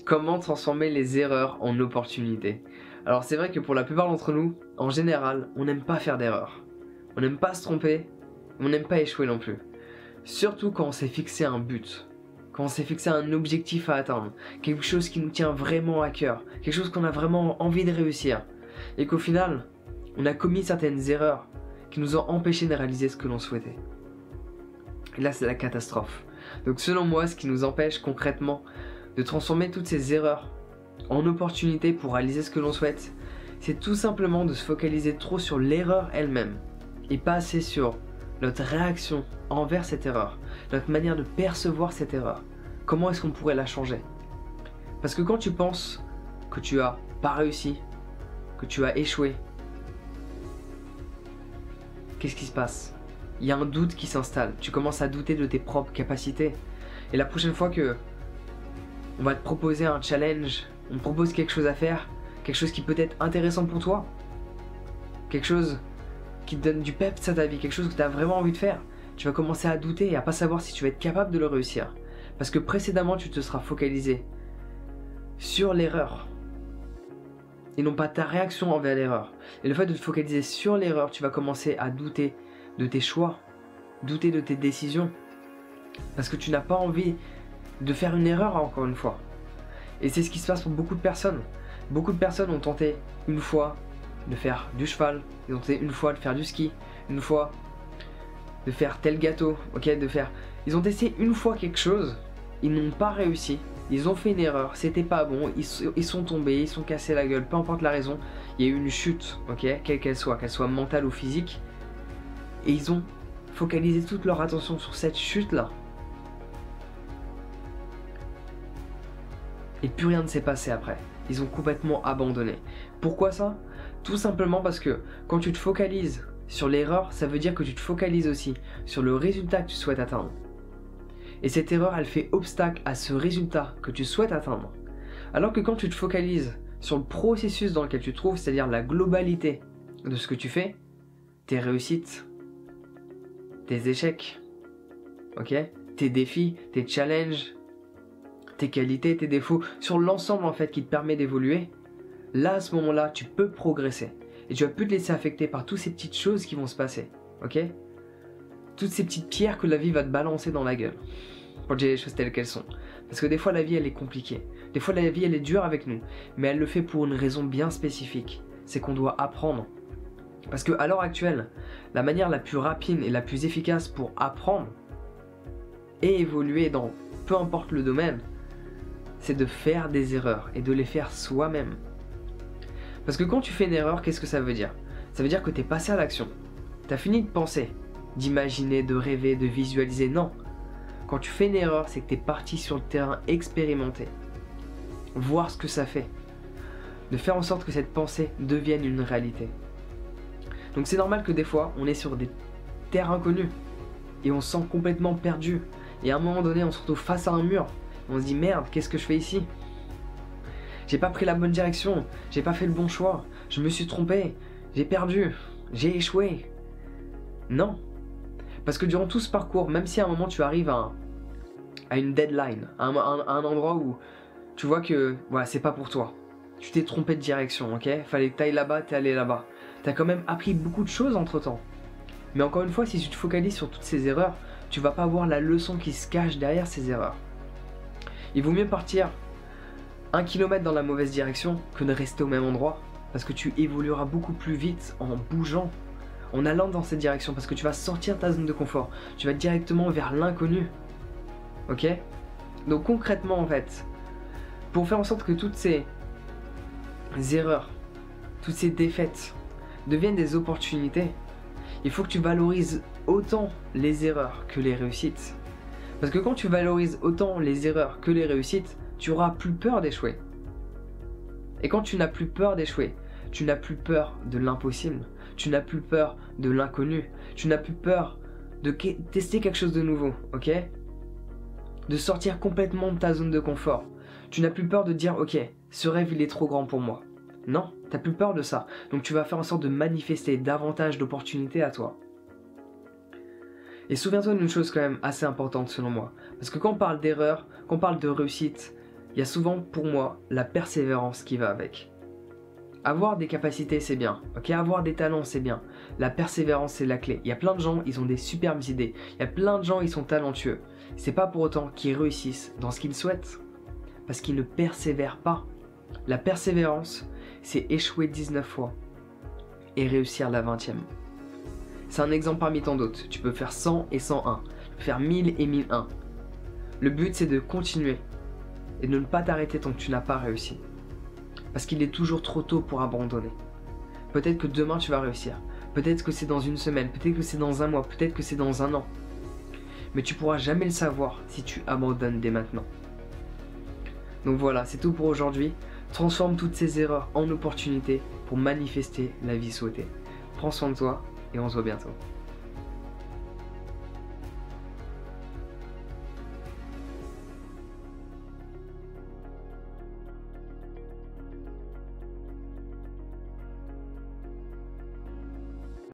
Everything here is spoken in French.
Comment transformer les erreurs en opportunités? Alors c'est vrai que pour la plupart d'entre nous, en général, on n'aime pas faire d'erreurs. On n'aime pas se tromper, on n'aime pas échouer non plus. Surtout quand on s'est fixé un but, quand on s'est fixé un objectif à atteindre, quelque chose qui nous tient vraiment à cœur, quelque chose qu'on a vraiment envie de réussir, et qu'au final, on a commis certaines erreurs qui nous ont empêchés de réaliser ce que l'on souhaitait. Et là, c'est la catastrophe. Donc selon moi, ce qui nous empêche concrètement de transformer toutes ces erreurs en opportunités pour réaliser ce que l'on souhaite, c'est tout simplement de se focaliser trop sur l'erreur elle-même et pas assez sur notre réaction envers cette erreur, notre manière de percevoir cette erreur. Comment est-ce qu'on pourrait la changer? Parce que quand tu penses que tu as pas réussi, que tu as échoué, qu'est-ce qui se passe? Il y a un doute qui s'installe, tu commences à douter de tes propres capacités. Et la prochaine fois que on va te proposer un challenge, on te propose quelque chose à faire, quelque chose qui peut être intéressant pour toi, quelque chose qui te donne du peps à ta vie, quelque chose que tu as vraiment envie de faire, tu vas commencer à douter et à pas savoir si tu vas être capable de le réussir. Parce que précédemment, tu te seras focalisé sur l'erreur et non pas ta réaction envers l'erreur. Et le fait de te focaliser sur l'erreur, tu vas commencer à douter de tes choix, douter de tes décisions, parce que tu n'as pas envie de faire une erreur encore une fois. Et c'est ce qui se passe pour beaucoup de personnes. Beaucoup de personnes ont tenté une fois de faire du cheval, ils ont tenté une fois de faire du ski, une fois de faire tel gâteau, Ils ont testé une fois quelque chose, ils n'ont pas réussi, ils ont fait une erreur, c'était pas bon, ils sont tombés, ils sont cassés la gueule, peu importe la raison, il y a eu une chute, quelle qu'elle soit mentale ou physique, et ils ont focalisé toute leur attention sur cette chute-là. Et plus rien ne s'est passé après. Ils ont complètement abandonné. Pourquoi ça? Tout simplement parce que quand tu te focalises sur l'erreur, ça veut dire que tu te focalises aussi sur le résultat que tu souhaites atteindre. Et cette erreur, elle fait obstacle à ce résultat que tu souhaites atteindre. Alors que quand tu te focalises sur le processus dans lequel tu te trouves, c'est-à-dire la globalité de ce que tu fais, tes réussites, tes échecs, tes défis, tes challenges, tes qualités, tes défauts, sur l'ensemble en fait qui te permet d'évoluer, là à ce moment-là, tu peux progresser. Et tu vas plus te laisser affecter par toutes ces petites choses qui vont se passer, toutes ces petites pierres que la vie va te balancer dans la gueule, pour dire les choses telles qu'elles sont. Parce que des fois la vie elle est compliquée, des fois la vie elle est dure avec nous, mais elle le fait pour une raison bien spécifique, c'est qu'on doit apprendre. Parce qu'à l'heure actuelle, la manière la plus rapide et la plus efficace pour apprendre et évoluer dans peu importe le domaine, c'est de faire des erreurs et de les faire soi-même. Parce que quand tu fais une erreur, qu'est-ce que ça veut dire? Ça veut dire que tu es passé à l'action. Tu as fini de penser, d'imaginer, de rêver, de visualiser. Non. Quand tu fais une erreur, c'est que tu es parti sur le terrain expérimenter. Voir ce que ça fait. De faire en sorte que cette pensée devienne une réalité. Donc c'est normal que des fois, on est sur des terres inconnues. Et on se sent complètement perdu. Et à un moment donné, on se retrouve face à un mur. On se dit merde, qu'est-ce que je fais ici? J'ai pas pris la bonne direction, j'ai pas fait le bon choix, je me suis trompé, j'ai perdu, j'ai échoué. Non. Parce que durant tout ce parcours, même si à un moment tu arrives à une deadline, à un endroit où tu vois que voilà, c'est pas pour toi, tu t'es trompé de direction, fallait que t'ailles là-bas, t'es allé là-bas. T'as quand même appris beaucoup de choses entre temps. Mais encore une fois, si tu te focalises sur toutes ces erreurs, tu vas pas voir la leçon qui se cache derrière ces erreurs. Il vaut mieux partir 1 kilomètre dans la mauvaise direction que de rester au même endroit, parce que tu évolueras beaucoup plus vite en bougeant, en allant dans cette direction, parce que tu vas sortir de ta zone de confort, tu vas directement vers l'inconnu. Donc concrètement en fait, pour faire en sorte que toutes ces erreurs, toutes ces défaites deviennent des opportunités, il faut que tu valorises autant les erreurs que les réussites. Parce que quand tu valorises autant les erreurs que les réussites, tu auras plus peur d'échouer. Et quand tu n'as plus peur d'échouer, tu n'as plus peur de l'impossible, tu n'as plus peur de l'inconnu, tu n'as plus peur de tester quelque chose de nouveau, de sortir complètement de ta zone de confort. Tu n'as plus peur de dire ce rêve il est trop grand pour moi. Non, tu n'as plus peur de ça. Donc tu vas faire en sorte de manifester davantage d'opportunités à toi. Et souviens-toi d'une chose quand même assez importante selon moi. Parce que quand on parle d'erreur, quand on parle de réussite, il y a souvent pour moi la persévérance qui va avec. Avoir des capacités c'est bien, ok, avoir des talents c'est bien, la persévérance c'est la clé. Il y a plein de gens, ils ont des superbes idées, il y a plein de gens, ils sont talentueux. C'est pas pour autant qu'ils réussissent dans ce qu'ils souhaitent, parce qu'ils ne persévèrent pas. La persévérance, c'est échouer 19 fois et réussir la 20e. C'est un exemple parmi tant d'autres, tu peux faire 100 et 101, tu peux faire 1000 et 1001. Le but c'est de continuer et de ne pas t'arrêter tant que tu n'as pas réussi. Parce qu'il est toujours trop tôt pour abandonner. Peut-être que demain tu vas réussir, peut-être que c'est dans une semaine, peut-être que c'est dans un mois, peut-être que c'est dans un an. Mais tu pourras jamais le savoir si tu abandonnes dès maintenant. Donc voilà, c'est tout pour aujourd'hui. Transforme toutes ces erreurs en opportunités pour manifester la vie souhaitée. Prends soin de toi et on se voit bientôt.